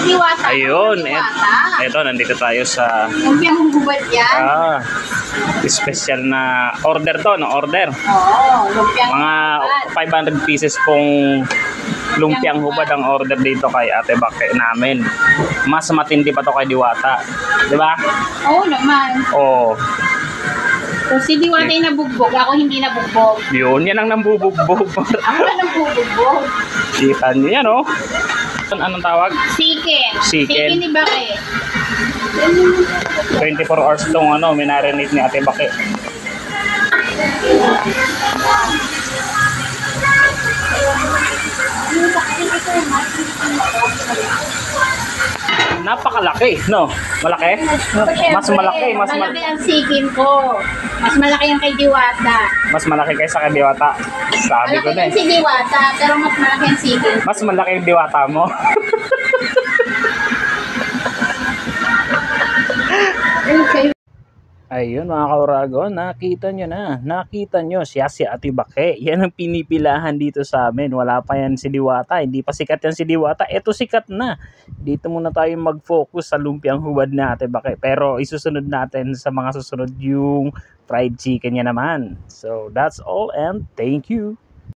Diwata. Ayun, ito, nandito tayo sa Lumpiang hubad yan. special na order to, no? Order. Oo, lumpiang Mga 500 pieces pong lumpiang hubad ang order dito kay Ate Bake namin. Mas matindi pa to kay Diwata. Di ba? Oo naman. Oo. So, si Diwata yung nabugbog, ako hindi nabugbog. Yun, yan ang nambubugbog. Ako na nabugbog. Kita nyo yan, oh. Anong tawag? Chicken. Chicken. Chicken ni Bake. 24 hours tong minarinate ni Ate Bake. Napakalaki, no? Malaki? Mas malaki, mas malaki ang chicken ko. Mas malaki ang kay Diwata. Mas malaki kaysa kay Diwata. Sabi ko na eh. Malaki si Diwata, pero mas malaki ang chicken. Mas malaki yung Diwata mo. Okay. Ayun mga kaurago, nakita nyo siya si Ate Bake. Yan ang pinipilahan dito sa amin. Wala pa yan si Diwata, hindi pa sikat yan si Diwata. Eto sikat na. Dito muna tayo mag-focus sa lumpiang hubad na Ate Bake. Pero isusunod natin sa mga susunod yung fried chicken niya naman. So that's all and thank you.